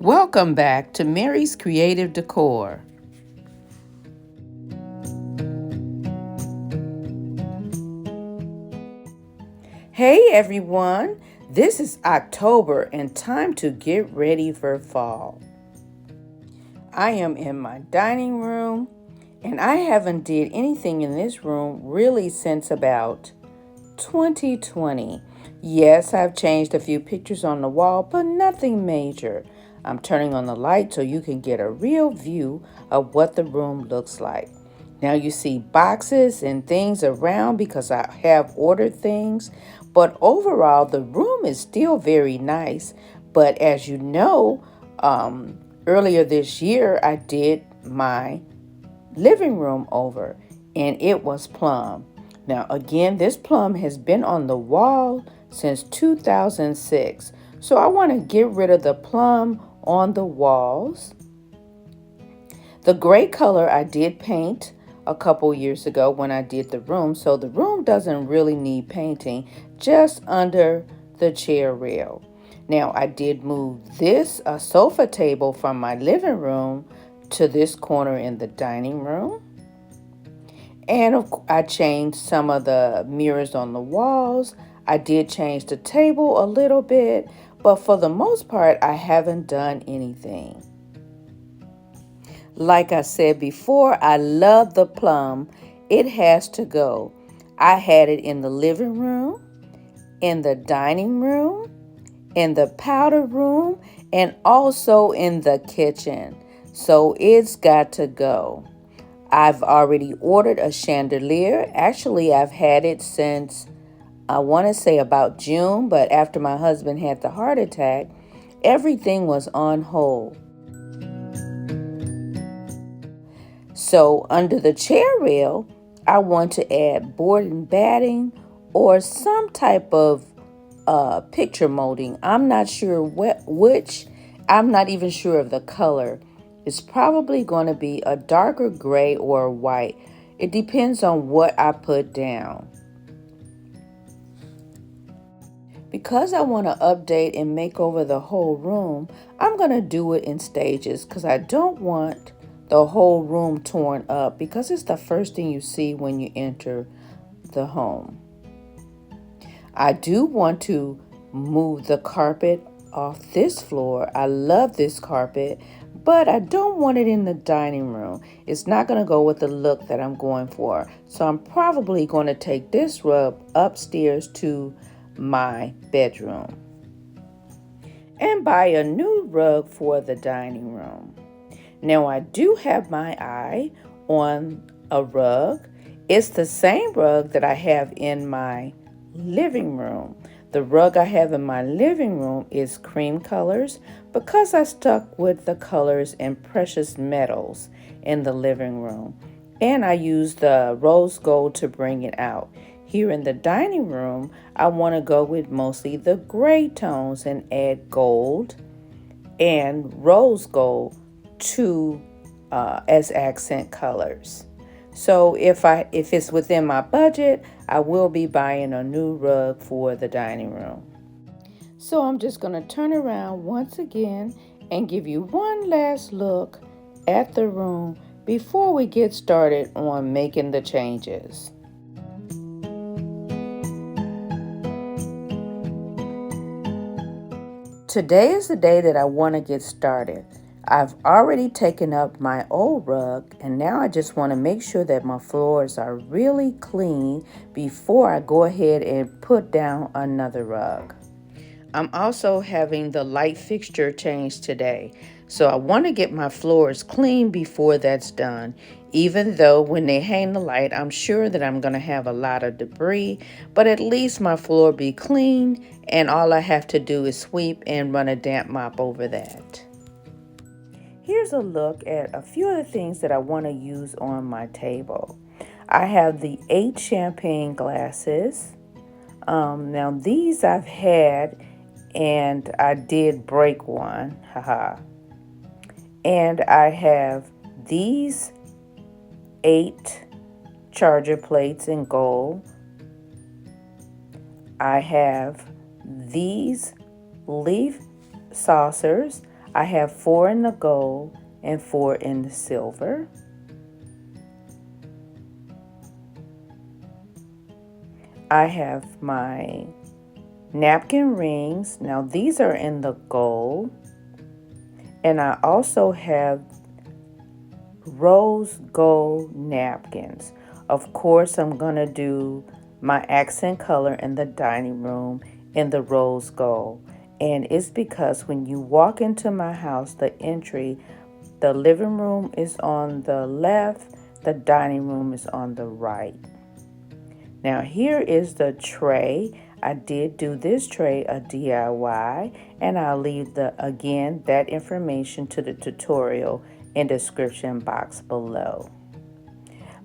Welcome back to Mary's Creative Decor. Hey everyone, this is October and time to get ready for fall. I am in my dining room and I haven't did anything in this room really since about 2020. Yes, I've changed a few pictures on the wall, but nothing major. I'm turning on the light so you can get a real view of what the room looks like. Now you see boxes and things around because I have ordered things, but overall the room is still very nice. But as you know, earlier this year I did my living room over and it was plum. Now again, this plum has been on the wall since 2006. So I want to get rid of the plum on the walls. The gray color I did paint a couple years ago when I did the room. So the room doesn't really need painting, just under the chair rail. Now I did move this sofa table from my living room to this corner in the dining room. And I changed some of the mirrors on the walls. I did change the table a little bit, but for the most part, I haven't done anything. Like I said before, I love the plum. It has to go. I had it in the living room, in the dining room, in the powder room, and also in the kitchen. So it's got to go. I've already ordered a chandelier. Actually, I've had it since, I want to say about June, but after my husband had the heart attack, everything was on hold. So under the chair rail, I want to add board and batting or some type of picture molding. I'm not sure which. I'm not even sure of the color. It's probably going to be a darker gray or a white. It depends on what I put down. Because I want to update and make over the whole room, I'm going to do it in stages because I don't want the whole room torn up because it's the first thing you see when you enter the home. I do want to move the carpet off this floor. I love this carpet, but I don't want it in the dining room. It's not going to go with the look that I'm going for. So I'm probably going to take this rug upstairs to my bedroom and buy a new rug for the dining room. Now I do have my eye on a rug. It's the same rug that I have in my living room. The rug I have in my living room is cream colors because I stuck with the colors and precious metals in the living room. And I used the rose gold to bring it out. Here in the dining room, I want to go with mostly the gray tones and add gold and rose gold to as accent colors. So if it's within my budget, I will be buying a new rug for the dining room. So I'm just going to turn around once again and give you one last look at the room before we get started on making the changes. Today is the day that I want to get started. I've already taken up my old rug and now I just want to make sure that my floors are really clean before I go ahead and put down another rug. I'm also having the light fixture changed today. So I want to get my floors clean before that's done. Even though when they hang the light, I'm sure that I'm going to have a lot of debris, but at least my floor be clean and all I have to do is sweep and run a damp mop over that. Here's a look at a few of the things that I want to use on my table. I have the 8 champagne glasses. Now these I've had and I did break one, haha. And I have these 8 charger plates in gold. I have these leaf saucers. I have 4 in the gold and 4 in the silver. I have my napkin rings. Now these are in the gold. And I also have rose gold napkins. Of course, I'm going to do my accent color in the dining room in the rose gold. And it's because when you walk into my house, the entry, the living room is on the left, the dining room is on the right. Now here is the tray. I did do this tray a DIY, and I'll leave that information to the tutorial in description box below.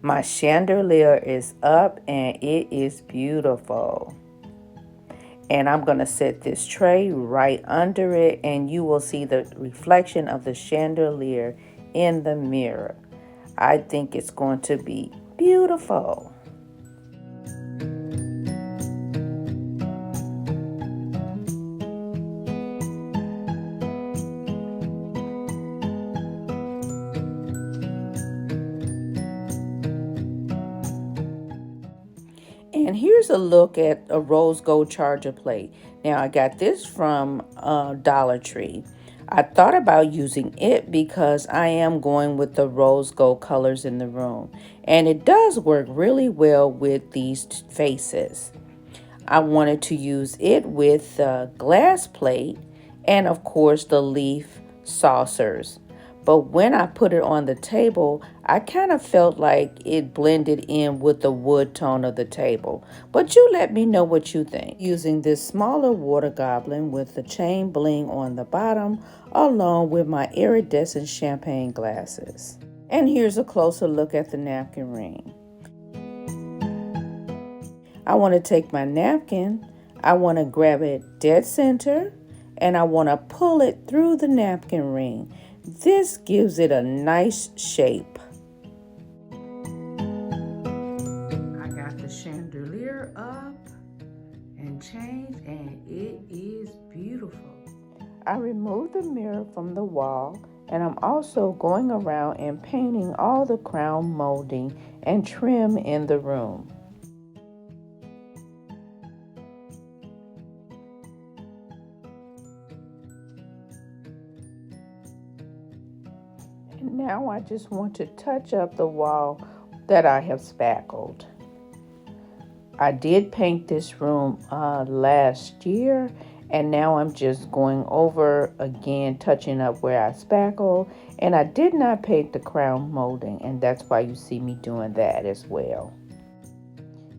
My chandelier is up and it is beautiful. And I'm going to set this tray right under it, and you will see the reflection of the chandelier in the mirror. I think it's going to be beautiful. And here's a look at a rose gold charger plate. Now I got this from Dollar Tree. I thought about using it because I am going with the rose gold colors in the room. And it does work really well with these faces. I wanted to use it with the glass plate and of course the leaf saucers. But when I put it on the table, I kind of felt like it blended in with the wood tone of the table. But you let me know what you think. Using this smaller water goblin with the chain bling on the bottom, along with my iridescent champagne glasses. And here's a closer look at the napkin ring. I want to take my napkin, I want to grab it dead center, and I want to pull it through the napkin ring. This gives it a nice shape. I got the chandelier up and changed, and it is beautiful. I removed the mirror from the wall, and I'm also going around and painting all the crown molding and trim in the room. Now I just want to touch up the wall that I have spackled. I did paint this room last year, and now I'm just going over again, touching up where I spackled, and I did not paint the crown molding, and that's why you see me doing that as well.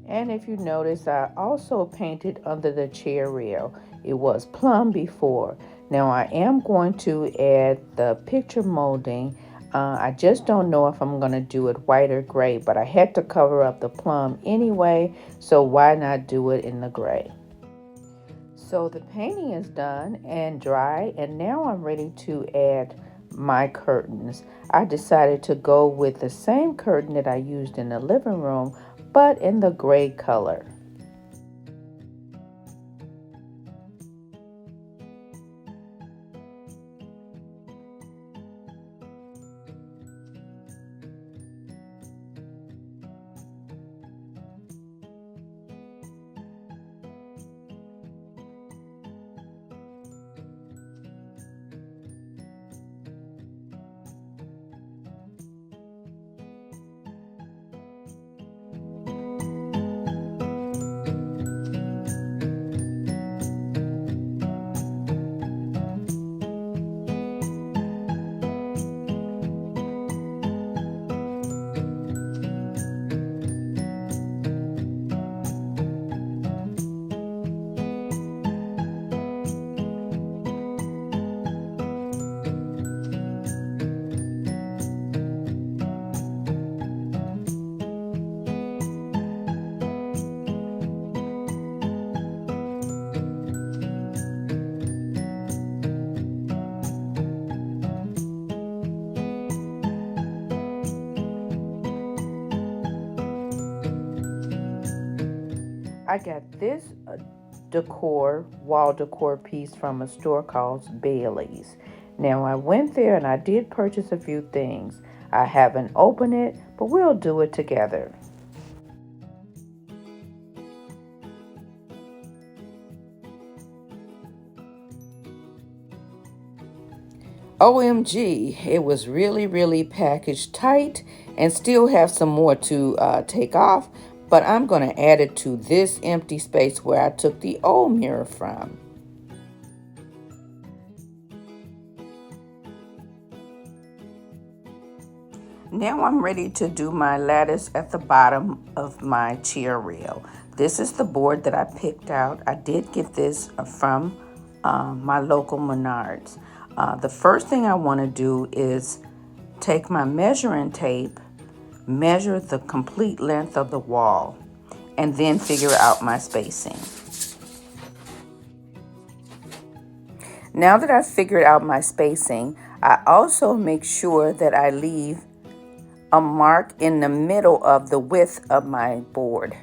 And if you notice, I also painted under the chair rail. It was plum before. Now I am going to add the picture molding. I just don't know if I'm going to do it white or gray, but I had to cover up the plum anyway, so why not do it in the gray? So the painting is done and dry, and now I'm ready to add my curtains. I decided to go with the same curtain that I used in the living room, but in the gray color. I got this wall decor piece from a store called Bailey's. Now I went there and I did purchase a few things. I haven't opened it, but we'll do it together. OMG, it was really packaged tight and still have some more to take off, but I'm going to add it to this empty space where I took the old mirror from. Now I'm ready to do my lattice at the bottom of my chair rail. This is the board that I picked out. I did get this from my local Menards. The first thing I want to do is take my measuring tape, measure the complete length of the wall, and then figure out my spacing. Now that I've figured out my spacing, I also make sure that I leave a mark in the middle of the width of my board,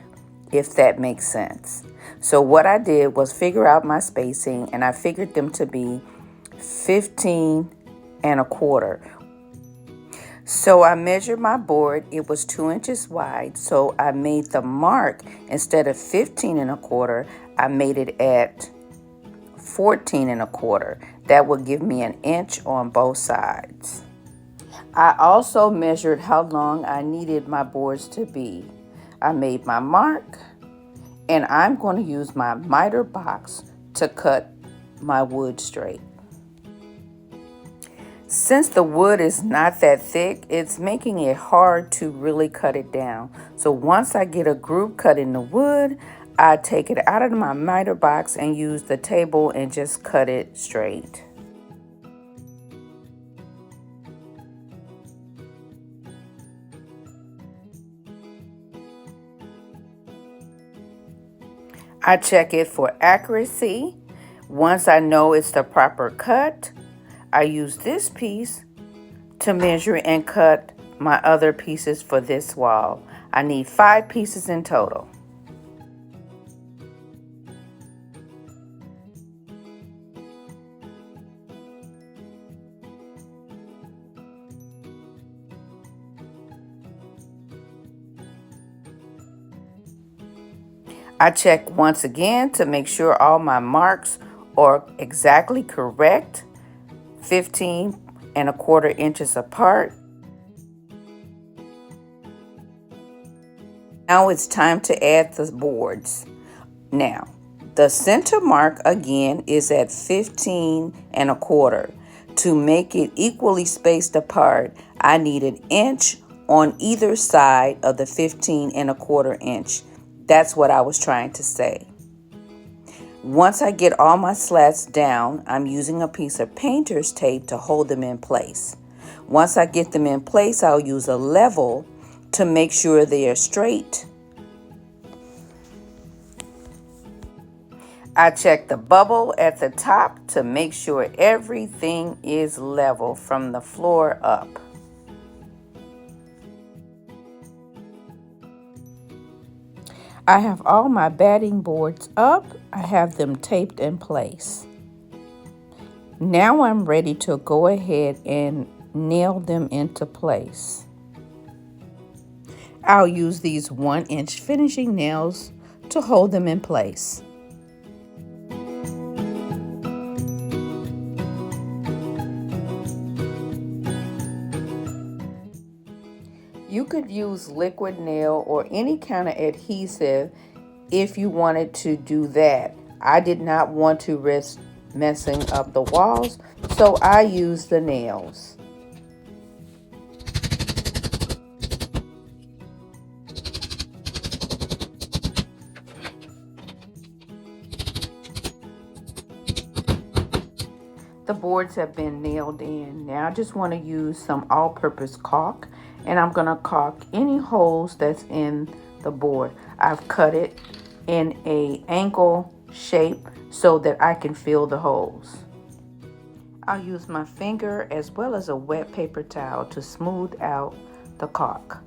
if that makes sense. So what I did was figure out my spacing, and I figured them to be 15 1/4. So I measured my board. It was 2 inches wide. So I made the mark, instead of 15 1/4, I made it at 14 1/4. That would give me an inch on both sides. I also measured how long I needed my boards to be. I made my mark, and I'm going to use my miter box to cut my wood straight. Since the wood is not that thick, it's making it hard to really cut it down. So once I get a groove cut in the wood, I take it out of my miter box and use the table and just cut it straight. I check it for accuracy. Once I know it's the proper cut, I use this piece to measure and cut my other pieces for this wall. I need 5 pieces in total. I check once again to make sure all my marks are exactly correct, 15 1/4 inches apart. Now it's time to add the boards. Now, the center mark again is at 15 1/4. To make it equally spaced apart, I need an inch on either side of the 15 1/4 inch. That's what I was trying to say. Once I get all my slats down, I'm using a piece of painter's tape to hold them in place. Once I get them in place, I'll use a level to make sure they are straight. I check the bubble at the top to make sure everything is level from the floor up. I have all my batting boards up. I have them taped in place. Now I'm ready to go ahead and nail them into place. I'll use these 1-inch finishing nails to hold them in place. You could use liquid nail or any kind of adhesive if you wanted to do that. I did not want to risk messing up the walls, so I used the nails. The boards have been nailed in. Now I just want to use some all-purpose caulk, and I'm going to caulk any holes that's in the board. I've cut it in an angle shape so that I can fill the holes. I'll use my finger as well as a wet paper towel to smooth out the caulk.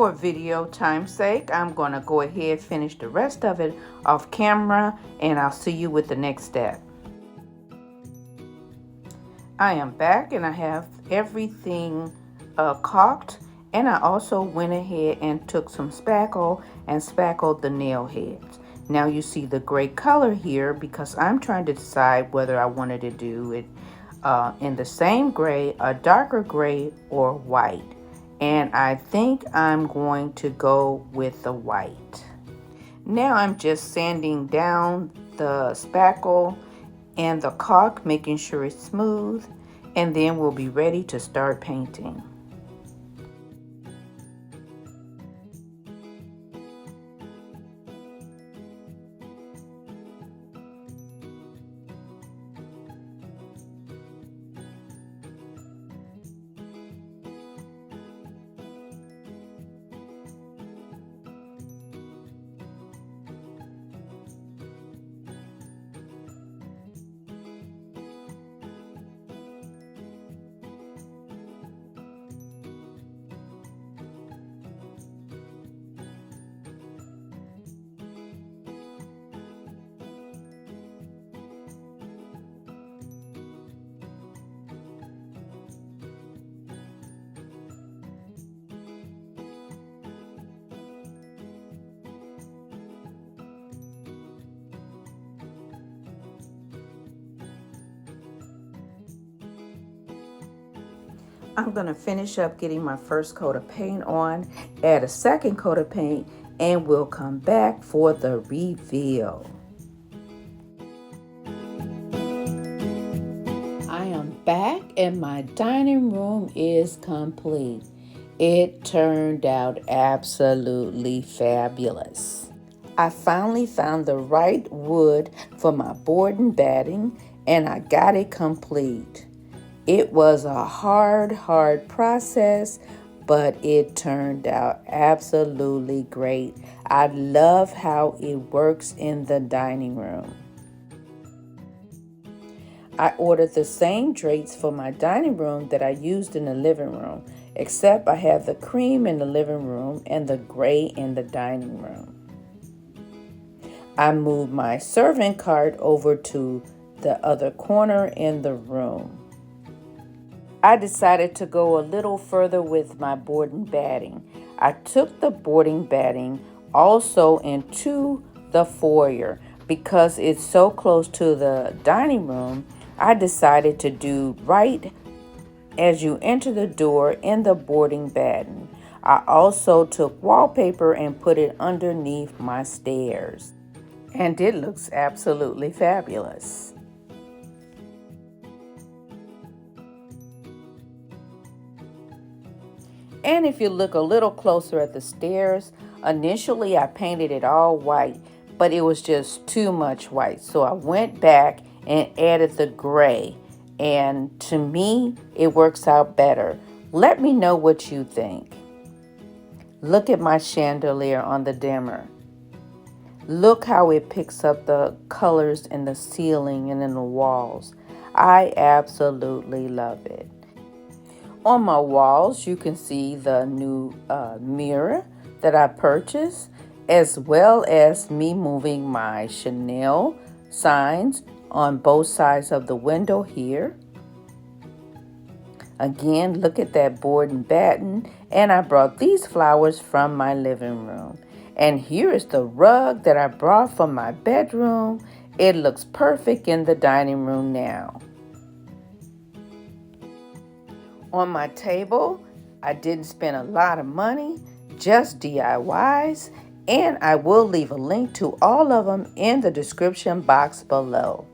For video time's sake, I'm going to go ahead and finish the rest of it off camera, and I'll see you with the next step. I am back and I have everything caulked, and I also went ahead and took some spackle and spackled the nail heads. Now you see the gray color here because I'm trying to decide whether I wanted to do it in the same gray, a darker gray, or white. And I think I'm going to go with the white. Now I'm just sanding down the spackle and the caulk, making sure it's smooth, and then we'll be ready to start painting. I'm going to finish up getting my first coat of paint on, add a second coat of paint, and we'll come back for the reveal. I am back and my dining room is complete. It turned out absolutely fabulous. I finally found the right wood for my board and batting, and I got it complete. It was a hard process, but it turned out absolutely great. I love how it works in the dining room. I ordered the same drapes for my dining room that I used in the living room, except I have the cream in the living room and the gray in the dining room. I moved my serving cart over to the other corner in the room. I decided to go a little further with my board and batting. I took the boarding batting also into the foyer because it's so close to the dining room. I decided to do right as you enter the door in the boarding batting. I also took wallpaper and put it underneath my stairs. And it looks absolutely fabulous. And if you look a little closer at the stairs, initially I painted it all white, but it was just too much white. So I went back and added the gray. And to me, it works out better. Let me know what you think. Look at my chandelier on the dimmer. Look how it picks up the colors in the ceiling and in the walls. I absolutely love it. On my walls, you can see the new mirror that I purchased, as well as me moving my Chanel signs on both sides of the window here. Again, look at that board and batten, and I brought these flowers from my living room. And here is the rug that I brought from my bedroom. It looks perfect in the dining room now. On my table, I didn't spend a lot of money, just DIYs, and I will leave a link to all of them in the description box below.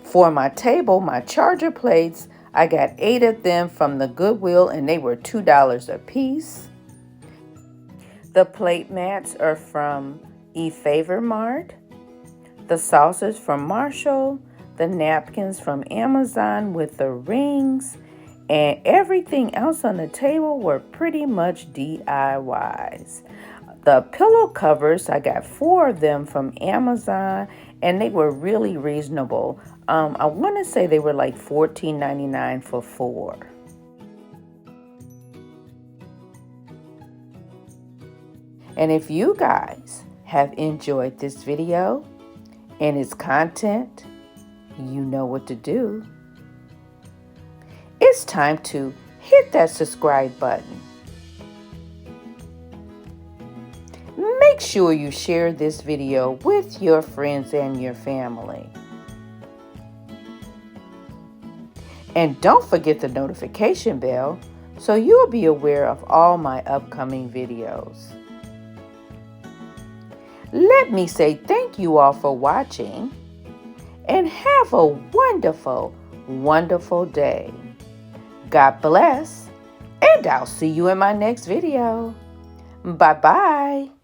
For my table, my charger plates, I got 8 of them from the Goodwill and they were $2 a piece. The plate mats are from eFavor Mart. The saucers from Marshall. The napkins from Amazon with the rings. And everything else on the table were pretty much DIYs. The pillow covers, I got 4 of them from Amazon, and they were really reasonable. I want to say they were like $14.99 for 4. And if you guys have enjoyed this video and its content, you know what to do. It's time to hit that subscribe button. Make sure you share this video with your friends and your family. And don't forget the notification bell so you'll be aware of all my upcoming videos. Let me say thank you all for watching and have a wonderful, wonderful day. God bless, and I'll see you in my next video. Bye-bye.